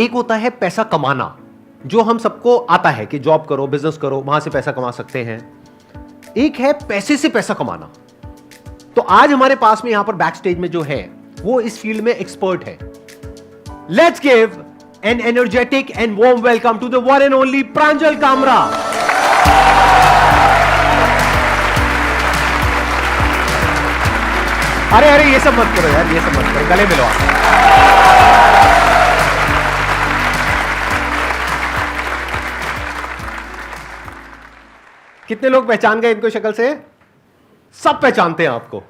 एक होता है पैसा कमाना, जो हम सबको आता है कि जॉब करो, बिजनेस करो, वहां से पैसा कमा सकते हैं। एक है पैसे से पैसा कमाना। तो आज हमारे पास में यहां पर बैक स्टेज में जो है वो इस फील्ड में एक्सपर्ट है। Let's give an energetic and warm welcome to the one and only Pranjal Kamra. अरे अरे ये सब मत करो यार, ये सब मत करो, गले मिलो आप। कितने लोग पहचान गए इनको शक्ल से? सब पहचानते हैं आपको।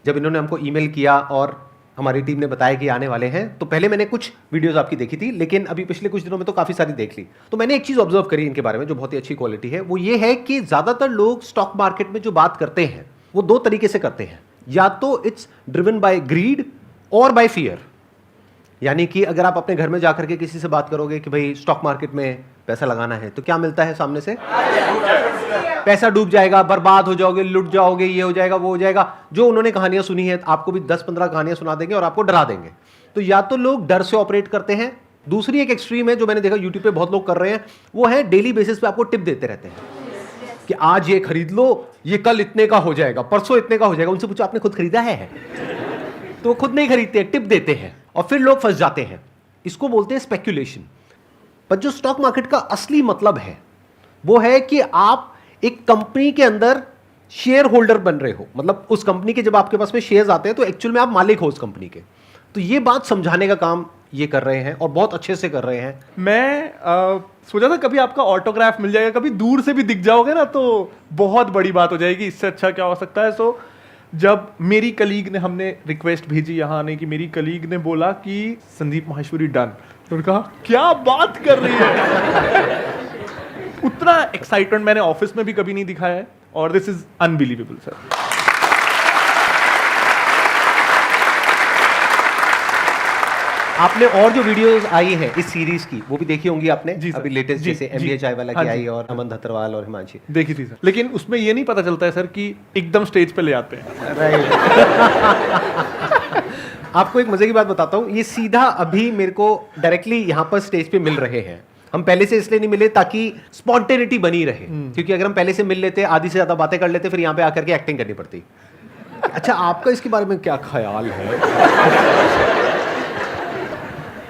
जब इन्होंने हमको ईमेल किया और हमारी टीम ने बताया कि आने वाले हैं, तो पहले मैंने कुछ वीडियोस आपकी देखी थी, लेकिन अभी पिछले कुछ दिनों में तो काफी सारी देख ली। तो मैंने एक चीज ऑब्जर्व करी इनके बारे में जो बहुत ही अच्छी क्वालिटी है, वो ये है कि ज्यादातर लोग स्टॉक मार्केट में जो बात करते हैं वो दो तरीके से करते हैं। या तो इट्स ड्रिवन बाय ग्रीड और बाय फियर। यानी कि अगर आप अपने घर में जाकर के किसी से बात करोगे कि भाई स्टॉक मार्केट में पैसा लगाना है, तो क्या मिलता है सामने से? पैसा डूब जाएगा, बर्बाद हो जाओगे, लुट जाओगे, ये हो जाएगा, वो हो जाएगा। जो उन्होंने कहानियां सुनी है, आपको भी 10-15 कहानियां सुना देंगे और आपको डरा देंगे। तो या तो लोग डर से ऑपरेट करते हैं। दूसरी एक एक्सट्रीम है जो मैंने देखा यूट्यूब पे बहुत लोग कर रहे हैं, वो है डेली बेसिस पे आपको टिप देते रहते हैं कि आज ये खरीद लो, ये कल इतने का हो जाएगा, परसों इतने का हो जाएगा। उनसे पूछो आपने खुद खरीदा है? तो वो खुद नहीं खरीदते, टिप देते हैं और फिर लोग फंस जाते हैं। इसको बोलते हैं स्पेक्यूलेशन। पर जो स्टॉक मार्केट का असली मतलब है वो है कि आप एक कंपनी के अंदर शेयर होल्डर बन रहे हो। मतलब उस कंपनी के जब आपके पास में शेयर्स आते हैं तो एक्चुअल में आप मालिक हो उस कंपनी के। तो ये बात समझाने का काम ये कर रहे हैं और बहुत अच्छे से कर रहे हैं। मैं सोचा था कभी आपका ऑटोग्राफ मिल जाएगा, कभी दूर से भी दिख जाओगे ना तो बहुत बड़ी बात हो जाएगी। इससे अच्छा क्या हो सकता है? सो जब मेरी कलीग ने, हमने रिक्वेस्ट भेजी यहाँ आने की, मेरी कलीग ने बोला कि संदीप माहेश्वरी डन, तो कहा क्या बात कर रही है। उतना एक्साइटमेंट मैंने ऑफिस में भी कभी नहीं दिखाया है और दिस इज अनबिलीवेबल सर। आपने और जो वीडियोस आई है इस सीरीज की वो भी देखी होंगी आपने? जी सर। अभी लेटेस्ट जी, जैसे जी, MBA चाय वाला हाँ की जी। आई और अमन धतरवाल और हिमांशी देखी थी सर, लेकिन उसमें ये नहीं पता चलता है सर कि एकदम स्टेज पे ले आते हैं। राइट। आपको एक मजे की बात बताता हूँ, ये सीधा अभी मेरे को डायरेक्टली यहाँ पर स्टेज पे मिल रहे हैं। हम पहले से इसलिए नहीं मिले ताकि स्पॉन्टेनिटी बनी रहे, क्योंकि अगर हम पहले से मिल लेते, आधी से ज्यादा बातें कर लेते, फिर यहाँ पे आकर के एक्टिंग करनी पड़ती। अच्छा, आपका इसके बारे में क्या ख्याल है?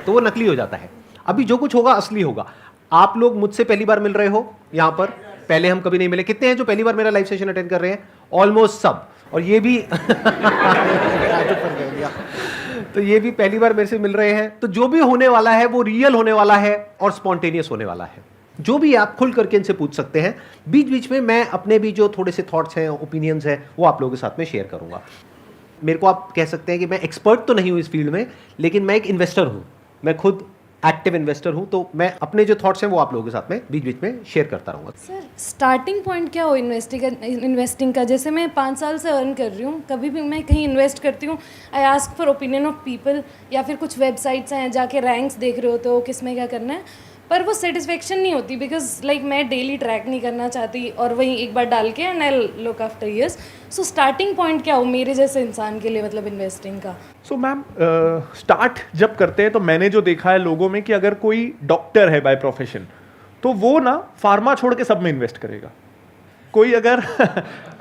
तो वो नकली हो जाता है। अभी जो कुछ होगा असली होगा। आप लोग मुझसे पहली बार मिल रहे हो यहाँ पर, पहले हम कभी नहीं मिले। कितने हैं जो पहली बार मेरा लाइव सेशन अटेंड कर रहे हैं? ऑलमोस्ट सब। और ये भी तो ये भी पहली बार मेरे से मिल रहे हैं। तो जो भी होने वाला है वो रियल होने वाला है और स्पॉन्टेनियस होने वाला है। जो भी आप खुल करके इनसे पूछ सकते हैं। बीच बीच में मैं अपने भी जो थोड़े से थॉट्स हैं, ओपिनियंस हैं, वो आप लोगों के साथ में शेयर करूंगा। मेरे को आप कह सकते हैं कि मैं एक्सपर्ट तो नहीं हूं इस फील्ड में, लेकिन मैं एक इन्वेस्टर हूं। मैं खुद एक्टिव इन्वेस्टर हूं, तो मैं अपने जो थॉट्स हैं वो आप लोगों के साथ में बीच बीच में शेयर करता रहूंगा। सर, स्टार्टिंग पॉइंट क्या हो इन्वेस्टिंग का? जैसे मैं 5 साल से अर्न कर रही हूँ, कभी भी मैं कहीं इन्वेस्ट करती हूँ, I ask for opinion of people, या फिर कुछ वेबसाइट्स हैं जाके रैंक्स देख रहे होते हो किस में क्या करना है, पर वो सेटिस्फेक्शन नहीं होती। बिकॉज लाइक मैं डेली ट्रैक नहीं करना चाहती और वहीं एक बार डाल के and I look after years. So starting point क्या हो मेरे जैसे इंसान के लिए, मतलब इन्वेस्टिंग का? सो मैम, स्टार्ट जब करते हैं तो मैंने जो देखा है लोगों में कि अगर कोई डॉक्टर है बाय प्रोफेशन तो वो ना फार्मा छोड़ के सब में इन्वेस्ट करेगा। कोई अगर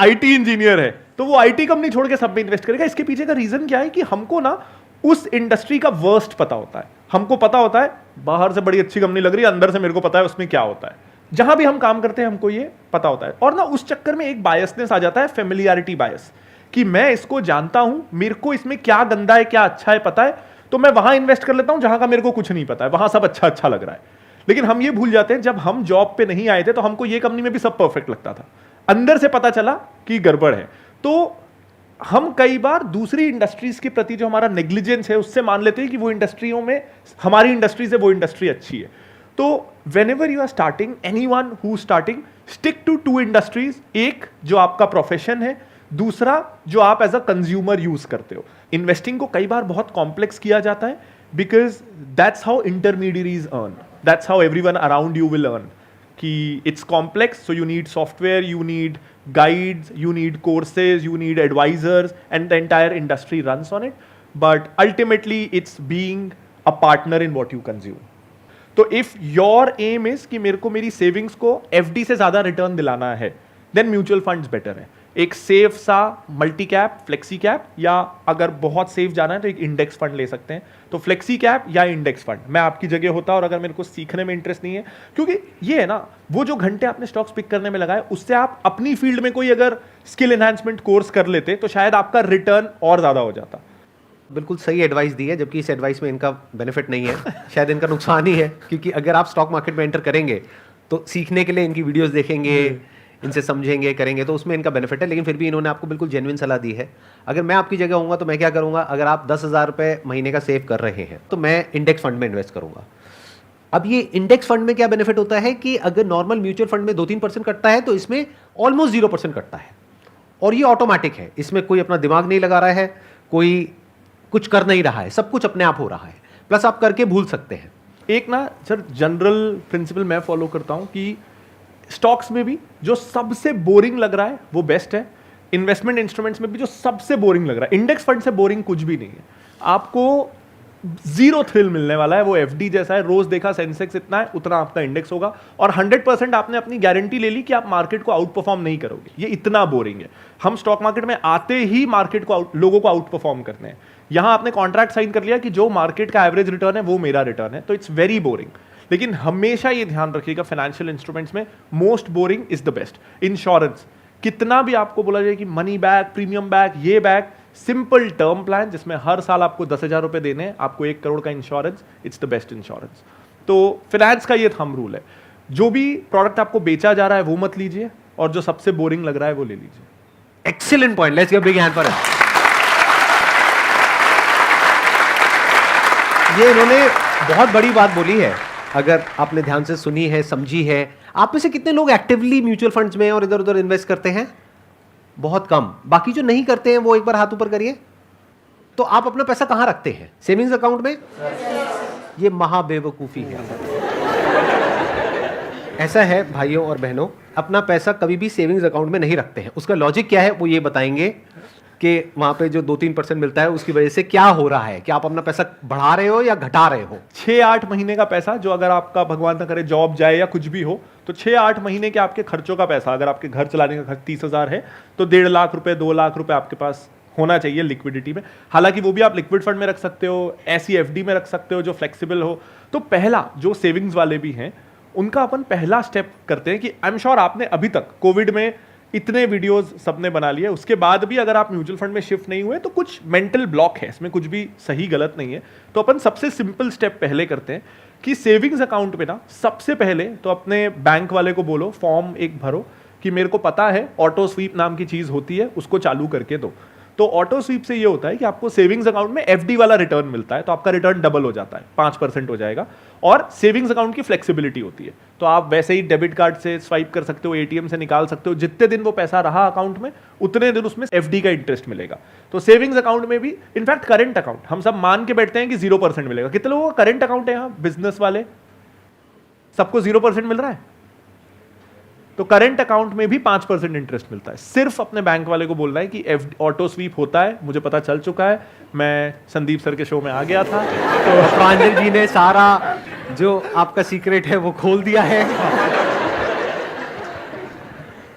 आईटी इंजीनियर है तो वो आईटी कंपनी छोड़ के सब में इन्वेस्ट करेगा। इसके पीछे का रीजन क्या है कि हमको ना उस इंडस्ट्री का वर्स्ट पता होता है। हमको पता होता है बाहर से बड़ी अच्छी कंपनी लग रही है, अंदर से मेरे को पता है उसमें क्या होता है। जहां भी हम काम करते हैं हमको ये पता होता है। और ना उस चक्कर में एक बायसनेस आ जाता है, फेमिलियरिटी बायस, कि मैं इसको जानता हूं, मेरे को इसमें क्या गंदा है क्या अच्छा है पता है, तो मैं वहां इन्वेस्ट कर लेता हूं जहां का मेरे को कुछ नहीं पता है, वहां सब अच्छा अच्छा लग रहा है। लेकिन हम ये भूल जाते हैं, जब हम जॉब पे नहीं आए थे तो हमको ये कंपनी में भी सब परफेक्ट लगता था, अंदर से पता चला कि गड़बड़ है। तो हम कई बार दूसरी इंडस्ट्रीज के प्रति जो हमारा नेग्लिजेंस है उससे मान लेते हैं कि वो इंडस्ट्रियों में, हमारी इंडस्ट्री से वो इंडस्ट्री अच्छी है। तो whenever you are starting, anyone who's starting, stick to 2 industries. एक जो आपका प्रोफेशन है, दूसरा जो आप एज अ कंज्यूमर यूज करते हो। इन्वेस्टिंग को कई बार बहुत कॉम्प्लेक्स किया जाता है because that's how intermediaries earn, that's how everyone around you will earn. कि it's complex, so you need software, you need guides, you need courses, you need advisors, and the entire industry runs on it. But ultimately, it's being a partner in what you consume. तो if your M is कि मेरे को मेरी savings को FD से ज्यादा return दिलाना है, देन म्यूचुअल फंड्स बेटर है। एक सेफ सा मल्टी कैप, फ्लेक्सी कैप, या अगर बहुत सेफ जाना है तो एक इंडेक्स फंड ले सकते हैं। तो फ्लेक्सी कैप या इंडेक्स फंड मैं आपकी जगह होता, और अगर मेरे को सीखने में इंटरेस्ट नहीं है, क्योंकि ये है ना, वो जो घंटे आपने स्टॉक्स पिक करने में लगाए, उससे आप अपनी फील्ड में कोई अगर स्किल एनहांसमेंट कोर्स कर लेते तो शायद आपका रिटर्न और ज्यादा हो जाता। बिल्कुल सही एडवाइस दी है, जबकि इस एडवाइस में इनका बेनिफिट नहीं है, शायद इनका नुकसान ही है, क्योंकि अगर आप स्टॉक मार्केट में एंटर करेंगे तो सीखने के लिए इनकी वीडियोस देखेंगे, इनसे समझेंगे, करेंगे, तो उसमें इनका बेनिफिट है। लेकिन फिर भी इन्होंने आपको बिल्कुल जेन्युइन सलाह दी है। अगर मैं आपकी जगह होऊंगा तो मैं क्या करूंगा, अगर आप 10,000 रुपये महीने का सेव कर रहे हैं तो मैं इंडेक्स फंड में इन्वेस्ट करूंगा। अब ये इंडेक्स फंड में क्या बेनिफिट होता है कि अगर नॉर्मल म्यूचुअल फंड में 2-3% कटता है तो इसमें ऑलमोस्ट 0% कटता है, और ये ऑटोमेटिक है, इसमें कोई अपना दिमाग नहीं लगा रहा है, कोई कुछ कर नहीं रहा है, सब कुछ अपने आप हो रहा है, प्लस आप करके भूल सकते हैं। एक ना सर जनरल प्रिंसिपल मैं फॉलो करता हूं कि स्टॉक्स में भी जो सबसे बोरिंग लग रहा है वो बेस्ट है, इन्वेस्टमेंट इंस्ट्रूमेंट्स में भी जो सबसे बोरिंग लग रहा है, इंडेक्स फंड से बोरिंग कुछ भी नहीं है। आपको जीरो थ्रिल मिलने वाला है, वो एफडी जैसा है, रोज देखा सेंसेक्स इतना है उतना आपका इंडेक्स होगा, और 100% आपने अपनी गारंटी ले ली कि आप मार्केट को आउट परफॉर्म नहीं करोगे। ये इतना बोरिंग है। हम स्टॉक मार्केट में आते ही मार्केट को लोगों को आउट परफॉर्म करते हैं। यहां आपने कॉन्ट्रैक्ट साइन कर लिया कि जो मार्केट का एवरेज रिटर्न है वो मेरा रिटर्न है, तो इट्स वेरी बोरिंग। लेकिन हमेशा ये ध्यान रखिएगा, फाइनेंशियल इंस्ट्रूमेंट्स में most boring is the best. Insurance, कितना भी आपको बोला जाए कि मनी बैक, प्रीमियम बैक, ये बैक, सिंपल टर्म प्लान जिसमें हर साल आपको 10,000 रुपए देने हैं, आपको 1 करोड़ का insurance, it's the best insurance. तो फाइनेंस का ये थंब रूल है, जो भी प्रोडक्ट आपको बेचा जा रहा है वो मत लीजिए, और जो सबसे बोरिंग लग रहा है वो ले लीजिए। Excellent point, let's give big hand for him. ये इन्होंने बहुत बड़ी बात बोली है, अगर आपने ध्यान से सुनी है, समझी है। आप में से कितने लोग एक्टिवली म्यूचुअल फंड्स में और इधर उधर इन्वेस्ट करते हैं? बहुत कम। बाकी जो नहीं करते हैं वो एक बार हाथ ऊपर करिए। तो आप अपना पैसा कहां रखते हैं? सेविंग्स अकाउंट में? ये महाबेवकूफी है। ऐसा है भाइयों और बहनों, अपना पैसा कभी भी सेविंग्स अकाउंट में नहीं रखते हैं। उसका लॉजिक क्या है वो ये बताएंगे कि वहां पे जो 2-3% मिलता है उसकी वजह से क्या हो रहा है, कि आप अपना पैसा बढ़ा रहे हो या घटा रहे हो। 6-8 महीने का पैसा, जो अगर आपका भगवान ना करे जॉब जाए या कुछ भी हो, तो 6-8 महीने के आपके खर्चों का पैसा, अगर आपके घर चलाने का खर्च 30,000 है तो 1.5 लाख रुपए, 2 लाख रुपए आपके पास होना चाहिए लिक्विडिटी में। हालांकि वो भी आप लिक्विड फंड में रख सकते हो, ऐसी एफडी में रख सकते हो जो फ्लेक्सिबल हो। तो पहला, जो सेविंग्स वाले भी हैं उनका अपन पहला स्टेप करते हैं कि आई एम श्योर आपने अभी तक कोविड में इतने वीडियोस सबने बना लिए, उसके बाद भी अगर आप म्यूचुअल फंड में शिफ्ट नहीं हुए तो कुछ मेंटल ब्लॉक है, इसमें कुछ भी सही गलत नहीं है। तो अपन सबसे सिंपल स्टेप पहले करते हैं कि सेविंग्स अकाउंट में ना सबसे पहले तो अपने बैंक वाले को बोलो, फॉर्म एक भरो कि मेरे को पता है ऑटो स्वीप नाम की चीज होती है, उसको चालू करके दो। तो ऑटो स्वीप से ये होता है कि आपको सेविंग्स अकाउंट में एफडी वाला रिटर्न मिलता है, तो आपका रिटर्न डबल हो जाता है, 5% हो जाएगा। और सेविंग्स अकाउंट की फ्लेक्सिबिलिटी होती है, तो आप वैसे ही डेबिट कार्ड से स्वाइप कर सकते हो, एटीएम से निकाल सकते हो, जितने दिन वो पैसा रहा अकाउंट में उतने दिन उसमें एफडी का इंटरेस्ट मिलेगा। तो सेविंग्स अकाउंट में भी, इनफैक्ट करंट अकाउंट, हम सब मान के बैठते हैं कि 0% मिलेगा। कितने लोगों का करंट अकाउंट है यहाँ? बिजनेस वाले सबको 0% मिल रहा है। तो करंट अकाउंट में भी 5% इंटरेस्ट मिलता है। सिर्फ अपने बैंक वाले को बोलना है कि ऑटो स्वीप होता है, मुझे पता चल चुका है, मैं संदीप सर के शो में आ गया था। तो प्रांजल जी ने सारा जो आपका सीक्रेट है वो खोल दिया है।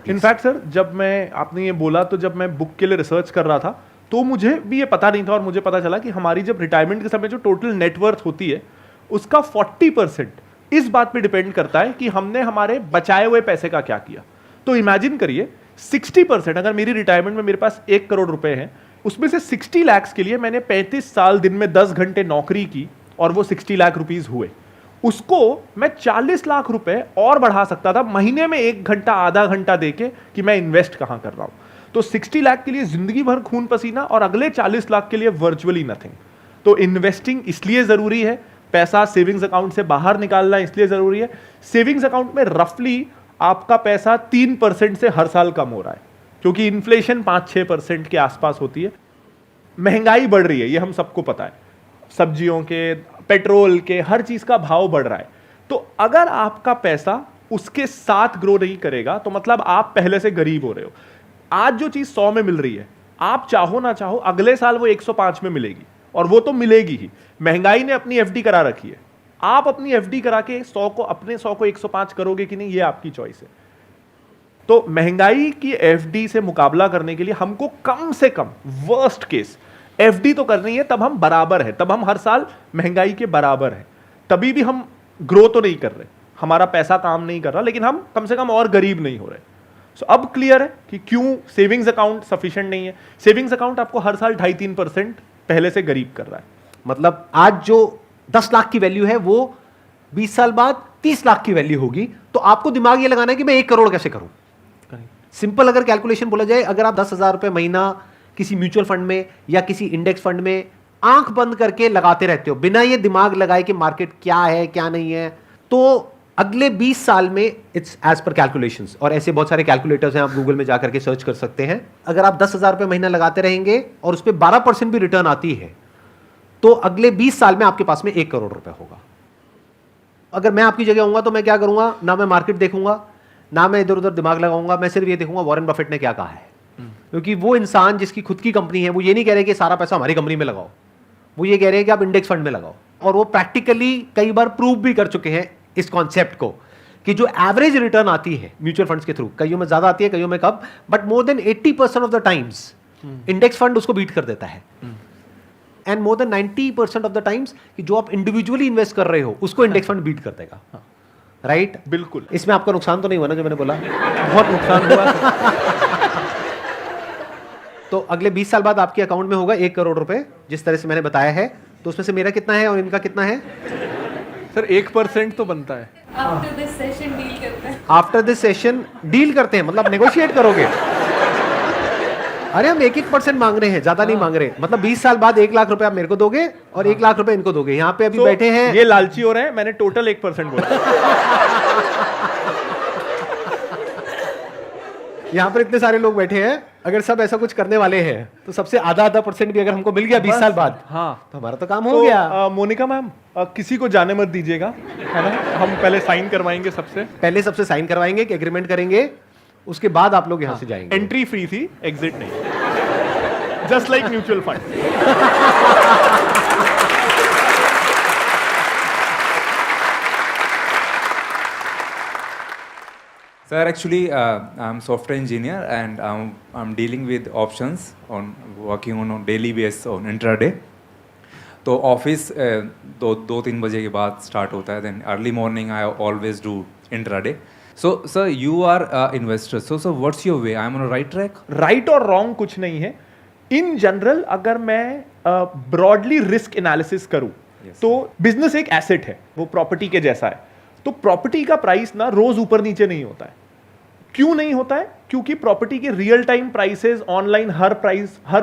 इनफैक्ट सर, जब मैं, आपने ये बोला, तो जब मैं बुक के लिए रिसर्च कर रहा था तो मुझे भी ये पता नहीं था, और मुझे पता चला कि हमारी जब रिटायरमेंट के समय जो टोटल नेटवर्थ होती है उसका 40% इस बात पे डिपेंड करता है कि हमने हमारे बचाए हुए पैसे का क्या किया। तो इमेजिन करिए 60%, अगर मेरी रिटायरमेंट में मेरे पास 1 करोड़ रुपए हैं, उसमें से 60 लाख के लिए मैंने 35 साल दिन में 10 घंटे नौकरी की और वो 60 लाख रुपीज हुए। उसको मैं 40 लाख रुपए और बढ़ा सकता था, महीने में 1 घंटा, आधा घंटा देके कि मैं इन्वेस्ट कहां कर रहा हूं। तो 60 लाख के लिए जिंदगी भर खून पसीना, और अगले 40 लाख के लिए वर्चुअली नथिंग। तो इन्वेस्टिंग इसलिए जरूरी है, पैसा सेविंग्स अकाउंट से बाहर निकालना इसलिए जरूरी है। सेविंग्स अकाउंट में रफली आपका पैसा 3% से हर साल कम हो रहा है, क्योंकि इन्फ्लेशन 5-6% के आसपास होती है। महंगाई बढ़ रही है, ये हम सबको पता है, सब्जियों के, पेट्रोल के, हर चीज का भाव बढ़ रहा है। तो अगर आपका पैसा उसके साथ ग्रो नहीं करेगा तो मतलब आप पहले से गरीब हो रहे हो। आज जो चीज 100 में मिल रही है, आप चाहो ना चाहो अगले साल वो 105 में मिलेगी, और वो तो मिलेगी ही। महंगाई ने अपनी एफडी करा रखी है, आप अपनी एफडी करा के 100 को 105 करोगे कि नहीं, ये आपकी चॉइस है। तो महंगाई की एफडी से मुकाबला करने के लिए हमको कम से कम वर्स्ट केस एफडी तो करनी है, तब हम बराबर है, तब हम हर साल महंगाई के बराबर है, तभी भी हम ग्रो तो नहीं कर रहे, हमारा पैसा काम नहीं कर रहा, लेकिन हम कम से कम और गरीब नहीं हो रहे। सो अब क्लियर है कि क्यों सेविंग्स अकाउंट सफिशिएंट नहीं है। सेविंग्स अकाउंट आपको हर साल 2.5-3% पहले से गरीब कर रहा है। मतलब आज जो 10 लाख की वैल्यू है वो 20 साल बाद 30 लाख की वैल्यू होगी, तो आपको दिमाग ये लगाना है कि मैं 1 करोड़ कैसे करूं। सिंपल अगर कैलकुलेशन बोला जाए, अगर आप 10,000 रुपए महीना किसी म्यूचुअल फंड में या किसी इंडेक्स फंड में आंख बंद करके लगाते रहते हो बिना ये दिमाग लगाए कि मार्केट क्या है क्या नहीं है, तो अगले 20 साल में इट्स एज पर कैलकुलेशंस, और ऐसे बहुत सारे कैलकुलेटर्स हैं, आप गूगल में जाकर के सर्च कर सकते हैं। अगर आप 10,000 रुपए महीना लगाते रहेंगे और उस पर 12% भी रिटर्न आती है, तो अगले 20 साल में आपके पास में 1 करोड़ रुपए होगा। अगर मैं आपकी जगह होऊंगा तो मैं क्या करूंगा, ना मैं मार्केट देखूंगा, ना मैं इधर उधर दिमाग लगाऊंगा, मैं सिर्फ ये देखूंगा वॉरेन बफेट ने क्या कहा है। क्योंकि वो इंसान जिसकी खुद की कंपनी है, वो ये नहीं कह रहे कि सारा पैसा हमारी कंपनी में लगाओ, वो ये कह रहे हैं कि आप इंडेक्स फंड में लगाओ। और वो प्रैक्टिकली कई बार प्रूव भी कर चुके हैं इस कॉन्सेप्ट को कि जो एवरेज रिटर्न आती है म्यूचुअल फंड्स के थ्रू, कईयों में ज्यादा आती है, कईयों में कम, but more than 80% of the times index fund उसको बीट कर देता है। And more than 90% of the times कि जो आप इंडिविजुअली इन्वेस्ट कर रहे हो उसको इंडेक्स फंड बीट कर देगा। राइट, बिल्कुल। इसमें आपका नुकसान तो नहीं हुआ ना जो मैंने बोला? बहुत नुकसान हुआ। तो अगले 20 साल बाद आपके अकाउंट में होगा 1 करोड़ रुपए, जिस तरह से मैंने बताया है। तो उसमें से मेरा कितना है और इनका कितना है? सर 1% तो बनता है। आफ्टर दिस सेशन डील करते हैं। आफ्टर दिस सेशन डील करते हैं, मतलब नेगोशिएट करोगे? अरे हम 1% मांग रहे हैं, ज्यादा नहीं मांग रहे। मतलब 20 साल बाद 1 लाख रुपए आप मेरे को दोगे और 1 लाख रुपए इनको दोगे। यहाँ पे अभी बैठे हैं, ये लालची हो रहे हैं, मैंने टोटल 1% बोला। यहाँ पर इतने सारे लोग बैठे हैं, अगर सब ऐसा कुछ करने वाले हैं तो सबसे आधा % भी अगर हमको मिल गया 20 साल बाद, हाँ, तो हमारा तो काम हो गया। मोनिका मैम, किसी को जाने मत दीजिएगा, है ना, हम पहले साइन करवाएंगे सबसे। पहले सबसे साइन करवाएंगे कि एग्रीमेंट करेंगे, उसके बाद आप लोग यहाँ से जाएंगे। एंट्री फ्री थी, एग्जिट नहीं, just like mutual fund. Sir, actually, I'm software engineer and I'm dealing with options on working on a daily basis on intraday. तो ऑफिस 2-3 बजे के बाद स्टार्ट होता है, then early morning I always do intraday. So sir you are investor, so sir what's your way, I am on right track? Right और wrong कुछ नहीं है। इन जनरल अगर मैं ब्रॉडली रिस्क एनालिसिस करूं, तो बिजनेस एक एसेट है, वो प्रॉपर्टी के जैसा है। तो प्रॉपर्टी का प्राइस ना रोज ऊपर नीचे नहीं होता है। क्यों नहीं होता है? क्योंकि प्रॉपर्टी के रियल टाइम प्राइसेस ऑनलाइन हर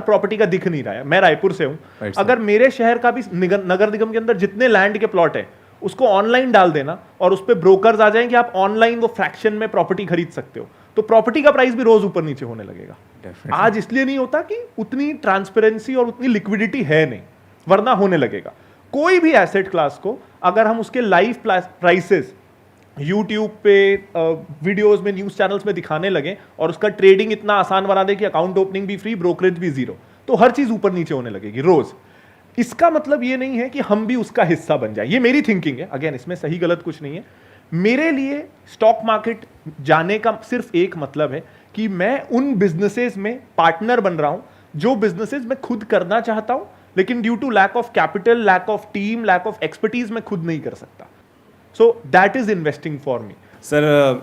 प्रॉपर्टी का दिख नहीं रहा है। मैं रायपुर से हूं, अगर मेरे शहर का भी नगर निगम के अंदर जितने लैंड के प्लॉट है उसको ऑनलाइन डाल देना और उस पर ब्रोकर्स आ जाएंगे, आप ऑनलाइन वो फ्रैक्शन में प्रॉपर्टी खरीद सकते हो, तो प्रॉपर्टी का प्राइस भी रोज ऊपर नीचे होने लगेगा। आज इसलिए नहीं होता कि उतनी ट्रांसपेरेंसी और उतनी लिक्विडिटी है नहीं, वरना होने लगेगा। कोई भी एसेट क्लास को अगर हम उसके लाइव प्राइसेस यूट्यूब पे वीडियोस में, न्यूज चैनल्स में दिखाने लगे और उसका ट्रेडिंग इतना आसान बना दे कि अकाउंट ओपनिंग भी फ्री, ब्रोकरेज भी जीरो, तो हर चीज ऊपर नीचे होने लगेगी रोज। इसका मतलब ये नहीं है कि हम भी उसका हिस्सा बन जाए, ये मेरी थिंकिंग है। अगेन इसमें सही गलत कुछ नहीं है। मेरे लिए स्टॉक मार्केट जाने का सिर्फ एक मतलब है कि मैं उन बिजनेसेस में पार्टनर बन रहा हूं जो बिजनेसेस मैं खुद करना चाहता हूं, लेकिन due to lack of capital, lack of team, lack of expertise मैं खुद नहीं कर सकता। So that is investing for me. Sir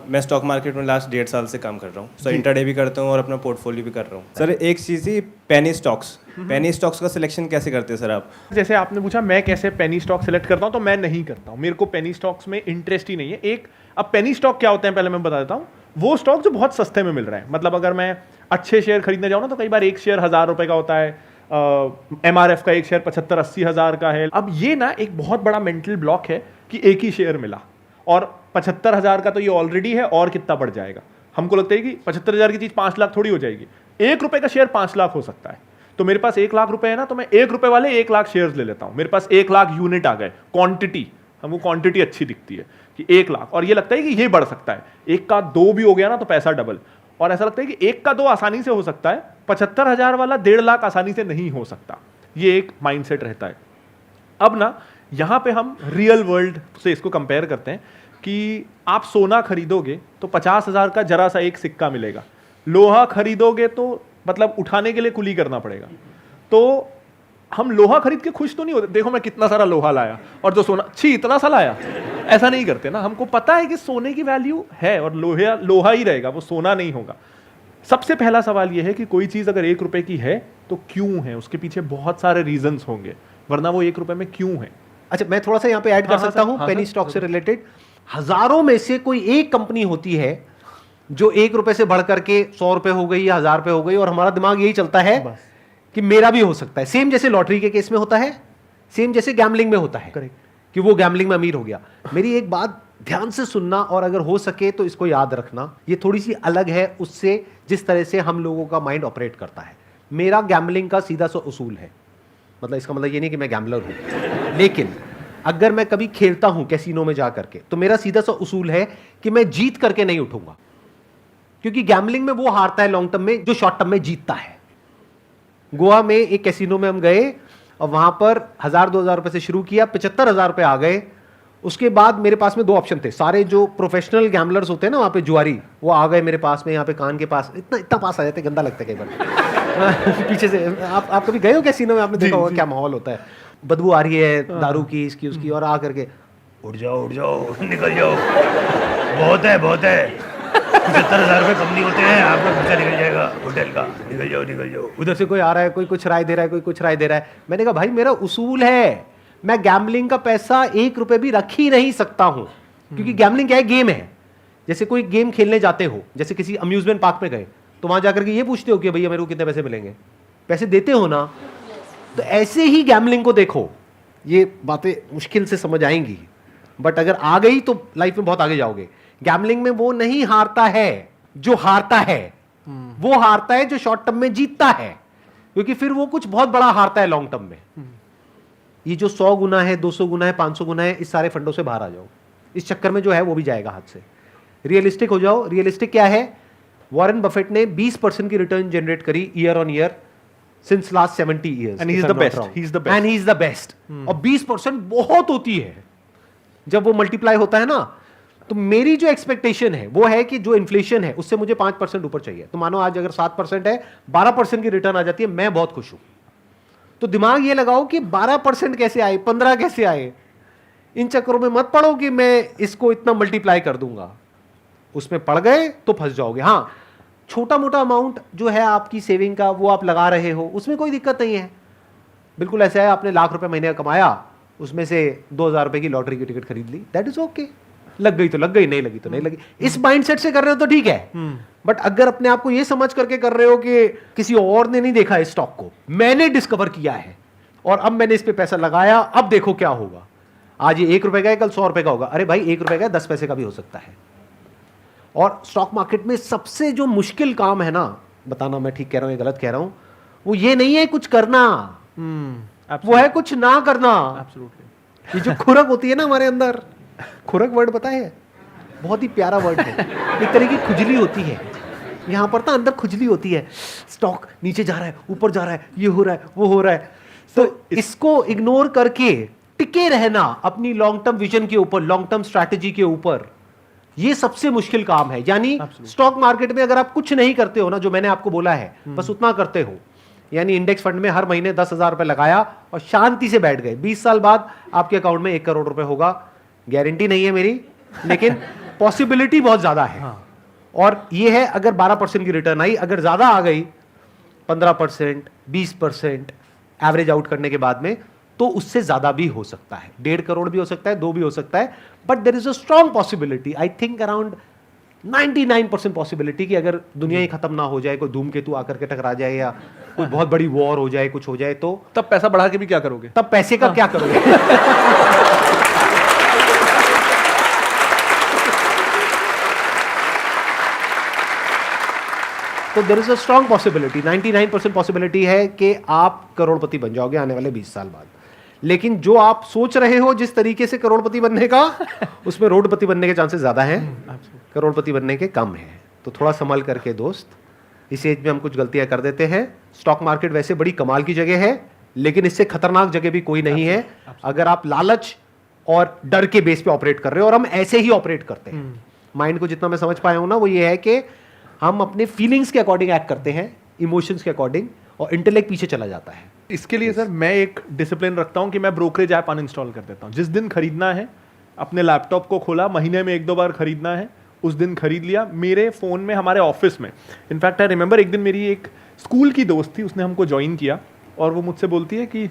मैं स्टॉक मार्केट में लास्ट 1.5 साल से काम कर रहा हूँ सर, इंट्राडे भी करता हूँ और अपना पोर्टफोलियो भी कर रहा हूँ। सर एक चीज़ ही, पेनी स्टॉक्स का सिलेक्शन कैसे करते हैं सर आप? जैसे आपने पूछा मैं कैसे पेनी स्टॉक सेलेक्ट करता हूँ, तो मैं नहीं करता हूँ, मेरे को पेनी स्टॉक्स में इंटरेस्ट ही नहीं है। अब पेनी स्टॉक क्या होते हैं पहले मैं बता देता हूँ। वो स्टॉक जो बहुत सस्ते में मिल रहे हैं, मतलब अगर मैं अच्छे शेयर खरीदने जाऊँ ना, तो कई बार एक शेयर 1000 रुपये का होता है, MRF का एक शेयर 75-80 हज़ार का है। अब ये ना एक बहुत बड़ा मेंटल ब्लॉक है कि एक ही शेयर मिला, और 75,000 का तो ये ऑलरेडी है, और कितना बढ़ जाएगा। हमको लगता है कि 75,000 की चीज 5 लाख थोड़ी हो जाएगी, 1 रुपए का शेयर 5 लाख हो सकता है। तो मेरे पास 1 लाख रुपए है ना, तो मैं 1 रुपए वाले 1 लाख शेयर्स ले लेता हूं। मेरे पास 1 लाख यूनिट आ गए, क्वांटिटी, हमको क्वांटिटी अच्छी दिखती है कि 1 लाख, और ये लगता है कि ये बढ़ सकता है। 1 का 2 भी हो गया ना तो पैसा डबल, और ऐसा लगता है कि 1 का 2 आसानी से हो सकता है, 75,000 वाला 1.5 लाख आसानी से नहीं हो सकता। ये एक माइंडसेट रहता है। अब ना यहाँ पे हम रियल वर्ल्ड से इसको कंपेयर करते हैं कि आप सोना खरीदोगे तो 50,000 का जरा सा एक सिक्का मिलेगा, लोहा खरीदोगे तो मतलब उठाने के लिए कुली करना पड़ेगा। तो हम लोहा खरीद के खुश तो नहीं होते, देखो मैं कितना सारा लोहा लाया, और जो सोना, छी इतना सा लाया, ऐसा नहीं करते ना। हमको पता है कि सोने की वैल्यू है और लोहा ही रहेगा, वो सोना नहीं होगा। सबसे पहला सवाल यह है कि कोई चीज अगर 1 रुपए की है तो क्यों है, उसके पीछे बहुत सारे रीजंस होंगे, वरना वो 1 रुपए में क्यों है। अच्छा, मैं थोड़ा सा यहाँ पे ऐड कर सकता हूँ पेनी सर, स्टॉक से रिलेटेड। हजारों में से कोई एक कंपनी होती है जो 1 रुपए से बढ़ करके 100 रुपए हो गई या 1000 रुपए हो गई, और हमारा दिमाग यही चलता है कि मेरा भी हो सकता है। सेम जैसे लॉटरी के केस में होता है, सेम जैसे गैम्बलिंग में होता है। करेक्ट। कि वो गैम्बलिंग में अमीर हो गया। मेरी एक बात ध्यान से सुनना, और अगर हो सके तो इसको याद रखना, ये थोड़ी सी अलग है उससे जिस तरह से हम लोगों का माइंड ऑपरेट करता है। मेरा गैम्बलिंग का सीधा सा उसूल है, मतलब इसका मतलब ये नहीं कि मैं गैम्बलर हूं, लेकिन अगर मैं कभी खेलता हूं कैसीनो में जा करके, तो मेरा सीधा सा उसूल है कि मैं जीत करके नहीं उठूंगा, क्योंकि गैम्बलिंग में वो हारता है लॉन्ग टर्म में जो शॉर्ट टर्म में जीतता है। गोवा में एक कैसीनो में हम गए और वहां पर 1000-2000 रुपए से शुरू किया, 75,000 रुपए आ गए। उसके बाद मेरे पास में 2 ऑप्शन थे। सारे जो प्रोफेशनल गैम्बलर्स होते हैं ना वहाँ पे, जुआरी, वो आ गए मेरे पास में, यहाँ पे कान के पास, इतना पास आ जाते, गंदा लगता है कई बार पीछे से। आप कभी गए हो कैसीनो में? आपने देखा होगा क्या माहौल होता है, बदबू आ रही है दारू की, इसकी उसकी, और आ करके उठ जाओ निकल जाओ, बहुत है 75,000 रुपये कम नहीं होते हैं, आपका खर्चा निकल जाएगा होटल का, निकल जाओ। उधर से कोई आ रहा है, कोई कुछ राय दे रहा है, कोई कुछ राय दे रहा है। मैंने कहा भाई मेरा उसूल है, मैं गैम्बलिंग का पैसा 1 रुपए भी रख ही नहीं सकता हूं, क्योंकि गैम्बलिंग क्या है, गेम है। जैसे कोई गेम खेलने जाते हो, जैसे किसी अम्यूजमेंट पार्क में गए, तो वहां जाकर के ये पूछते हो कि भैया मेरे को कितने पैसे मिलेंगे, पैसे देते हो ना। तो ऐसे ही गैम्बलिंग को देखो, ये बातें मुश्किल से समझ आएंगी, बट अगर आ गई तो लाइफ में बहुत आगे जाओगे। गैम्बलिंग में वो नहीं हारता है जो हारता है, वो हारता है जो शॉर्ट टर्म में जीतता है, क्योंकि फिर वो कुछ बहुत बड़ा हारता है लॉन्ग टर्म में। ये जो 100 गुना है, 200 गुना है, 500 गुना है, इस सारे फंडों से बाहर आ जाओ। इस चक्कर में जो है वो भी जाएगा हाथ से। रियलिस्टिक हो जाओ। रियलिस्टिक क्या है? वॉरेन बफेट ने 20% की रिटर्न जनरेट करी year on year since last 70 years, And he is the best. He is the best. And he is the best. और 20% बहुत होती है जब वो मल्टीप्लाई होता है ना। तो मेरी जो एक्सपेक्टेशन है वो है कि जो इन्फ्लेशन है उससे मुझे 5% ऊपर चाहिए। तो मानो आज अगर 7% है, 12% की रिटर्न आ जाती है, मैं बहुत खुश हूं। तो दिमाग ये लगाओ कि 12% कैसे आए, 15 कैसे आए। इन चक्करों में मत पड़ो कि मैं इसको इतना मल्टीप्लाई कर दूंगा, उसमें पड़ गए तो फंस जाओगे। हाँ, छोटा मोटा अमाउंट जो है आपकी सेविंग का वो आप लगा रहे हो, उसमें कोई दिक्कत नहीं है। बिल्कुल ऐसा है, आपने लाख रुपए महीने का कमाया, उसमें से 2,000 रुपए की लॉटरी की टिकट खरीद ली, दैट इज ओके। लग गई तो लग गई, नहीं लगी तो नहीं लगी। इस माइंडसेट से कर रहे हो तो ठीक है। बट अगर अपने आप को ये समझ करके कर रहे हो कि किसी और ने नहीं देखा इस स्टॉक को, मैंने डिस्कवर किया है और अब मैंने इस पे पैसा लगाया, अब देखो क्या होगा, आज ये 1 रुपए का है, कल 100 रुपए का होगा। अरे भाई 1 रुपए का 10 पैसे का भी हो सकता है। और स्टॉक मार्केट में सबसे जो मुश्किल काम है ना, बताना मैं ठीक कह रहा हूं या गलत कह रहा हूं, वो ये नहीं है कुछ करना, वो है कुछ ना करना। ये जो खुरक होती है ना हमारे अंदर, खुरक वर्ड पता है, बहुत ही प्यारा वर्ड है। एक तरह की खुजली होती है यहां पर, तो अंदर खुजली होती है, स्टॉक नीचे जा रहा है, ऊपर जा रहा है, ये हो रहा है, वो हो रहा है। तो इसको इग्नोर करके टिके रहना अपनी लॉन्ग टर्म विजन के ऊपर, लॉन्ग टर्म स्ट्रैटेजी के ऊपर, ये सबसे मुश्किल काम है। यानी स्टॉक मार्केट में अगर आप कुछ नहीं करते हो ना, जो मैंने आपको बोला है, बस उतना करते हो, यानी इंडेक्स फंड में हर महीने 10,000 रुपए लगाया और शांति से बैठ गए, 20 साल बाद आपके अकाउंट में 1 करोड़ रुपए होगा। गारंटी नहीं है मेरी, लेकिन पॉसिबिलिटी बहुत ज्यादा है। और ये है, अगर 12% की रिटर्न आई, अगर ज्यादा आ गई 15%, 20% एवरेज आउट करने के बाद में, तो उससे ज्यादा भी हो सकता है। 1.5 करोड़ भी हो सकता है, 2 भी हो सकता है, but there is a strong possibility, I think around 99% possibility कि अगर दुनिया ही खत्म ना हो जाए, कोई धूमकेतु आकर के टकरा जाए या कोई बहुत बड़ी वॉर हो जाए, कुछ हो जाए, तो तब पैसा बढ़ा के भी क्या करोगे? तब पैसे का क्या करोगे? तो there is a strong possibility, 99% possibility है कि आप करोड़पति बन जाओगे आने वाले 20 साल बाद। लेकिन जो आप सोच रहे हो जिस तरीके से करोड़पति बनने का, उसमें रोडपति बनने के चांसेस ज्यादा हैं, करोड़पति बनने के कम हैं। तो थोड़ा संभल करके दोस्त, इस एज में हम कुछ गलतियां कर देते हैं। स्टॉक मार्केट वैसे बड़ी कमाल की जगह है, लेकिन इससे खतरनाक जगह भी कोई नहीं है अगर आप लालच और डर के बेस पे ऑपरेट कर रहे हो, और हम ऐसे ही ऑपरेट करते हैं। माइंड को जितना मैं समझ पाया हूं ना, वो ये है कि हम अपने फीलिंग्स के अकॉर्डिंग एक्ट करते हैं, इमोशंस के अकॉर्डिंग, और इंटेलेक्ट पीछे चला जाता है। इसके लिए सर मैं एक डिसिप्लिन रखता हूं कि मैं ब्रोकरेज ऐप अनइंस्टॉल कर देता हूं। जिस दिन खरीदना है अपने लैपटॉप को खोला, महीने में 1-2 बार खरीदना है, उस दिन खरीद लिया। मेरे फ़ोन में, हमारे ऑफिस में, इनफैक्ट आई रिमेंबर एक दिन मेरी एक स्कूल की दोस्त थी, उसने हमको ज्वाइन किया और वो मुझसे बोलती है कि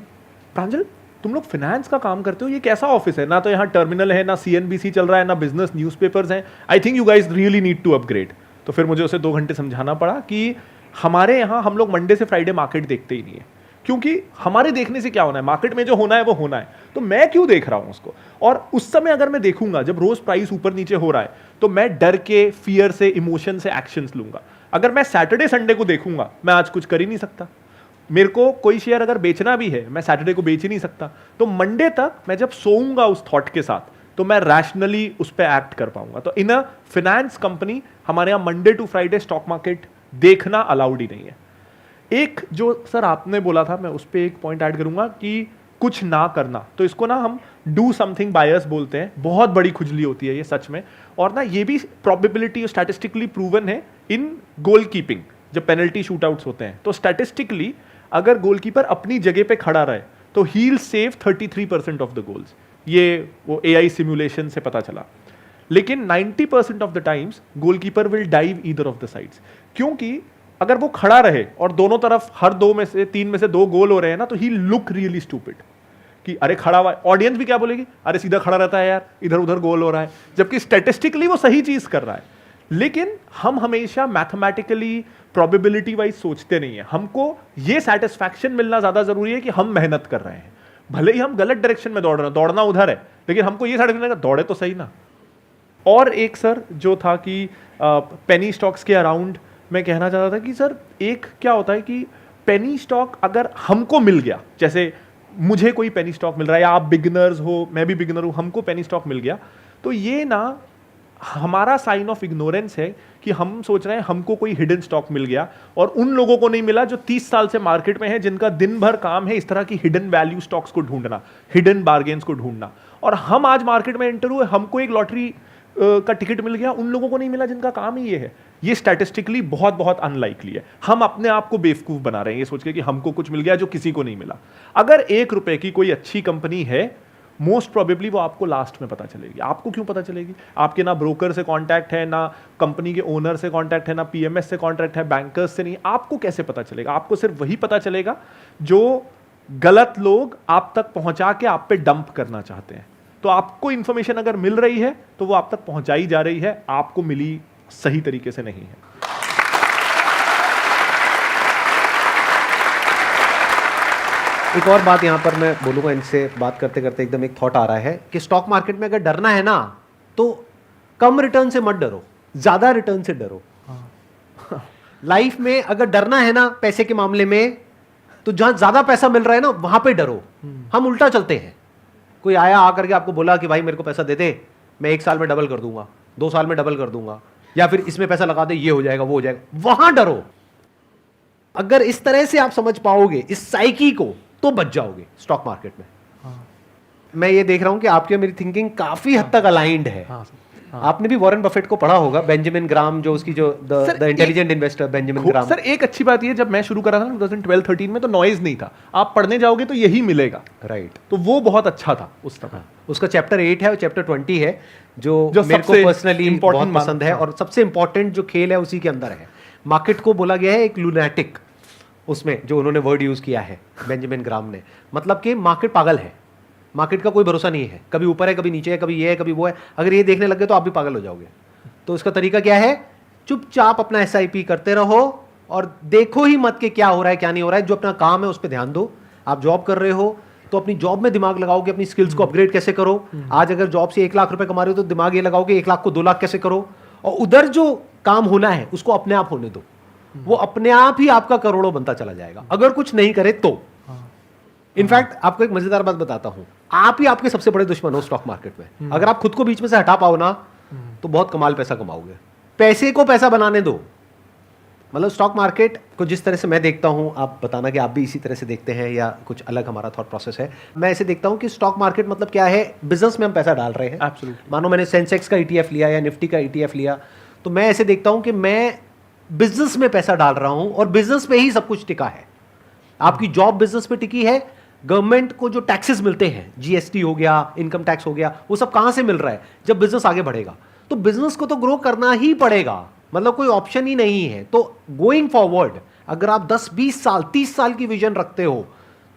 प्रांजल तुम लोग फिनेंस का काम करते हो, ये कैसा ऑफिस है? ना तो यहाँ टर्मिनल है, ना CNBC चल रहा है, ना बिजनेस न्यूज़पेपर्स हैं। I think you guys really need to upgrade. तो फिर मुझे उसे 2 घंटे समझाना पड़ा कि हमारे यहाँ हम लोग मंडे से फ्राइडे मार्केट देखते ही नहीं है, क्योंकि हमारे देखने से क्या होना है, मार्केट में जो होना है वो होना है, तो मैं क्यों देख रहा हूं उसको। और उस समय अगर मैं देखूंगा जब रोज प्राइस ऊपर नीचे हो रहा है, तो मैं डर के, फियर से, इमोशन से एक्शंस लूंगा। अगर मैं सैटरडे संडे को देखूंगा, मैं आज कुछ कर ही नहीं सकता। मेरे को कोई शेयर अगर बेचना भी है, मैं सैटरडे को बेच ही नहीं सकता। तो मंडे तक मैं जब सोऊंगा उस थॉट के साथ, तो मैं रैशनली उस पर एक्ट कर पाऊंगा। तो इन अ फिनेंस कंपनी हमारे यहाँ Monday to Friday stock market देखना अलाउड ही नहीं है। एक जो सर आपने बोला था, मैं उस पर एक पॉइंट ऐड करूंगा कि कुछ ना करना, तो इसको ना हम डू समथिंग बायस बोलते हैं। बहुत बड़ी खुजली होती है ये सच में, और ना ये भी प्रोबेबिलिटी स्टैटिस्टिकली प्रूवन है इन गोल कीपिंग। जब पेनल्टी शूटआउट्स होते हैं तो स्टैटिस्टिकली अगर गोलकीपर अपनी जगह पे खड़ा रहे तो he will save 33% of the goals. ये वो AI सिमुलेशन से पता चला। लेकिन 90% of the times goalkeeper will dive either of the sides, क्योंकि अगर वो खड़ा रहे और दोनों तरफ हर 3 में से 2 गोल हो रहे हैं ना, तो ही लुक रियली स्टूपिड कि अरे खड़ा हुआ। ऑडियंस भी क्या बोलेगी, अरे सीधा खड़ा रहता है यार, इधर उधर गोल हो रहा है, जबकि स्टैटिस्टिकली वो सही चीज कर रहा है। लेकिन हम हमेशा मैथमेटिकली प्रोबेबिलिटी वाइज सोचते नहीं है। हमको ये सेटिस्फैक्शन मिलना ज्यादा जरूरी है कि हम मेहनत कर रहे हैं, भले ही हम गलत डायरेक्शन में दौड़ रहे हैं, दौड़ना उधर है, लेकिन हमको ये सेटिस्फैक्शन दौड़े तो सही ना। और एक सर जो था कि पेनी स्टॉक्स के अराउंड मैं कहना चाहता था कि सर एक क्या होता है कि पेनी स्टॉक अगर हमको मिल गया, जैसे मुझे कोई पेनी स्टॉक मिल रहा है, या आप बिगिनर्स हो, मैं भी बिगिनर हूं, हमको पेनी स्टॉक मिल गया, तो ये ना हमारा साइन ऑफ इग्नोरेंस है कि हम सोच रहे हैं हमको कोई हिडन स्टॉक मिल गया और उन लोगों को नहीं मिला जो 30 साल से मार्केट में है, जिनका दिन भर काम है इस तरह की हिडन वैल्यू स्टॉक्स को ढूंढना, हिडन बार्गेन्स को ढूंढना। और हम आज मार्केट में एंटर हुए, हमको एक लॉटरी का टिकट मिल गया, उन लोगों को नहीं मिला जिनका काम ही ये है। ये स्टैटिस्टिकली बहुत बहुत अनलाइकली है। हम अपने आप को बेवकूफ बना रहे हैं ये सोच के कि हमको कुछ मिल गया जो किसी को नहीं मिला। अगर 1 रुपए की कोई अच्छी कंपनी है, मोस्ट प्रोबेबली वो आपको लास्ट में पता चलेगी। आपको क्यों पता चलेगी? आपके ना ब्रोकर से कांटेक्ट है, ना कंपनी के ओनर से कांटेक्ट है, ना PMS से कांटेक्ट है, बैंकर्स से नहीं। आपको कैसे पता चलेगा? आपको सिर्फ वही पता चलेगा जो गलत लोग आप तक पहुंचा के आप पे डंप करना चाहते हैं। तो आपको इंफॉर्मेशन अगर मिल रही है तो वो आप तक पहुंचाई जा रही है, आपको मिली सही तरीके से नहीं है। एक और बात यहां पर मैं बोलूंगा, इनसे बात करते करते एकदम एक थॉट आ रहा है कि स्टॉक मार्केट में अगर डरना है ना, तो कम रिटर्न से मत डरो, ज्यादा रिटर्न से डरो। लाइफ में अगर डरना है ना पैसे के मामले में, तो जहां ज्यादा पैसा मिल रहा है ना वहां पे डरो। हम उल्टा चलते हैं। कोई आया आकर के आपको बोला कि भाई मेरे को पैसा दे दे, मैं 1 साल में डबल कर दूंगा, 2 साल में डबल कर दूंगा, या फिर इसमें पैसा लगा दे, ये हो जाएगा, वो हो जाएगा, वहां डरो। अगर इस तरह से आप समझ पाओगे इस साइकी को, तो बच जाओगे स्टॉक मार्केट में। मैं ये देख रहा हूं कि आपकी और मेरी थिंकिंग काफी हद तक अलाइंड है। आपने भी वॉरेन बफेट को पढ़ा होगा, बेंजामिन ग्राम, जो उसकी जो the intelligent investor Benjamin gram. Sir एक अच्छी बात ये, जब मैं शुरू करा था 2012-13 में, तो नॉइज नहीं था। आप पढ़ने जाओगे तो यही मिलेगा, राइट। तो वो बहुत अच्छा था उस समय। उसका चैप्टर 8 है और चैप्टर 20 है, जो मेरे को पर्सनली बहुत पसंद है, और सबसे इंपॉर्टेंट जो खेल है उसी के अंदर है। मार्केट को बोला गया है एक लूनेटिक, उसमें जो उन्होंने वर्ड यूज किया है बेंजामिन ग्राम ने, मतलब कि मार्केट पागल है, मार्केट का कोई भरोसा नहीं है, कभी ऊपर है, कभी नीचे है, कभी ये है, कभी वो है। अगर ये देखने लगे तो आप भी पागल हो जाओगे। तो उसका तरीका क्या है? चुपचाप अपना SIP करते रहो और देखो ही मत कि क्या हो रहा है क्या नहीं हो रहा है। जो अपना काम है उस पर ध्यान दो। आप जॉब कर रहे हो तो अपनी जॉब में दिमाग लगाओ कि अपनी स्किल्स को अपग्रेड कैसे करो। आज अगर जॉब से 1 लाख रुपए कमा रहे हो तो दिमाग ये लगाओ कि 1 लाख को 2 लाख कैसे करो, और उधर जो काम होना है उसको अपने आप होने दो। वो अपने आप ही आपका करोड़ों बनता चला जाएगा, अगर कुछ नहीं करे तो। इनफैक्ट आपको एक मजेदार बात बताता हूं, आप ही आपके सबसे बड़े दुश्मन हो स्टॉक मार्केट में। अगर आप खुद को बीच में से हटा पाओ ना, तो बहुत कमाल पैसा कमाओगे। पैसे को पैसा बनाने दो, मतलब स्टॉक मार्केट को जिस तरह से मैं देखता हूं, आप बताना कि आप भी इसी तरह से देखते हैं या कुछ अलग हमारा थॉट प्रोसेस है। मैं ऐसे देखता हूं कि स्टॉक मार्केट मतलब क्या है, बिजनेस में हम पैसा डाल रहे हैं। Absolutely. मानो मैंने सेंसेक्स का ETF लिया या निफ्टी का ETF लिया, तो मैं ऐसे देखता हूं कि मैं बिजनेस में पैसा डाल रहा हूं और बिजनेस पे ही सब कुछ टिका है। आपकी जॉब बिजनेस पे टिकी है। गवर्नमेंट को जो टैक्सेस मिलते हैं, GST हो गया, इनकम टैक्स हो गया, वो सब कहां से मिल रहा है? जब बिजनेस आगे बढ़ेगा। तो बिजनेस को तो ग्रो करना ही पड़ेगा, मतलब कोई ऑप्शन ही नहीं है। तो गोइंग फॉरवर्ड अगर आप 10, 20 साल, 30 साल की विजन रखते हो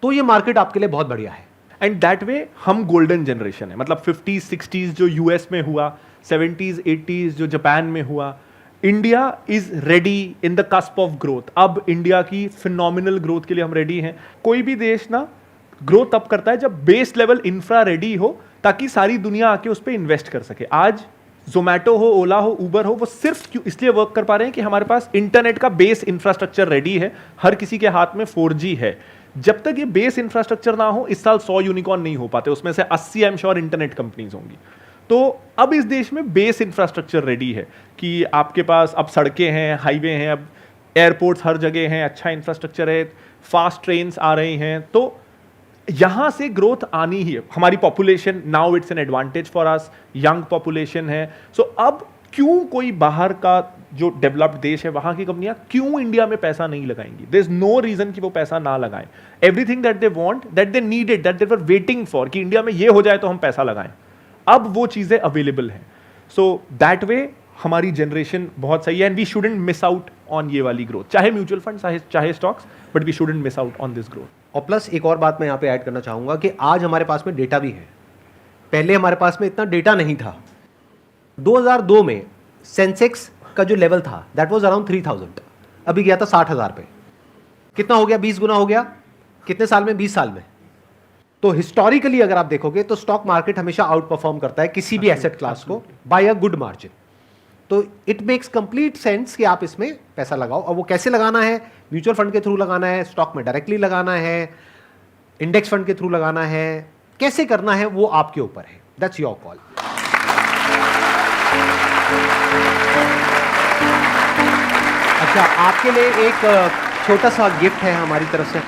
तो ये मार्केट आपके लिए बहुत बढ़िया है। एंड दैट वे हम गोल्डन जनरेशन है। मतलब 50s 60s जो यूएस में हुआ, 70s 80s जो जापान में हुआ, India is ready in the cusp of growth. अब इंडिया की फिनोमिनल ग्रोथ के लिए हम रेडी हैं। कोई भी देश ना ग्रो तब करता है जब बेस लेवल इंफ्रा रेडी हो, ताकि सारी दुनिया आके उस पर इन्वेस्ट कर सके। आज जोमैटो हो, ओला हो, उबर हो, वो सिर्फ क्यों इसलिए वर्क कर पा रहे हैं कि हमारे पास इंटरनेट का बेस इंफ्रास्ट्रक्चर रेडी है, हर किसी के हाथ में 4G है। जब तक ये बेस इंफ्रास्ट्रक्चर ना हो, इस साल 100 यूनिकॉर्न नहीं हो पाते, उसमें से 80 I am sure internet companies होंगी। तो अब इस देश में बेस इंफ्रास्ट्रक्चर रेडी है कि आपके पास अब सड़कें हैं, हाईवे हैं, अब एयरपोर्ट्स हर जगह हैं, अच्छा इंफ्रास्ट्रक्चर है, फास्ट ट्रेन्स आ रही हैं। तो यहां से ग्रोथ आनी ही है। हमारी population now it's an advantage for us, young population है। सो अब क्यों कोई बाहर का जो डेवलप्ड देश है वहां की कंपनियां क्यों इंडिया में पैसा नहीं लगाएंगी? देयर इज नो रीजन कि वो पैसा ना लगाएं। Everything that they want, that they needed, that they were waiting for कि इंडिया में ये हो जाए तो हम पैसा लगाएं, अब वो चीजें अवेलेबल हैं। सो दैट वे हमारी जनरेशन बहुत सही है and we shouldn't miss out on ये वाली ग्रोथ, चाहे म्यूचुअल फंड चाहे stocks, but we shouldn't miss out on this growth. और प्लस एक और बात मैं यहाँ पे ऐड करना चाहूँगा कि आज हमारे पास में डेटा भी है। पहले हमारे पास में इतना डेटा नहीं था। 2002 में सेंसेक्स का जो लेवल था दैट वाज अराउंड 3000, अभी गया था 60,000 पे। कितना हो गया? 20 गुना हो गया। कितने साल में? 20 साल में। तो हिस्टोरिकली अगर आप देखोगे तो स्टॉक मार्केट हमेशा आउट परफॉर्म करता है किसी भी एसेट क्लास को बाय अ गुड मार्जिन। तो इट मेक्स कंप्लीट सेंस कि आप इसमें पैसा लगाओ। और वो कैसे लगाना है? म्यूचुअल फंड के थ्रू लगाना है, स्टॉक में डायरेक्टली लगाना है, इंडेक्स फंड के थ्रू लगाना है, कैसे करना है वो आपके ऊपर है। That's your call. अच्छा, आपके लिए एक छोटा सा गिफ्ट है हमारी तरफ से।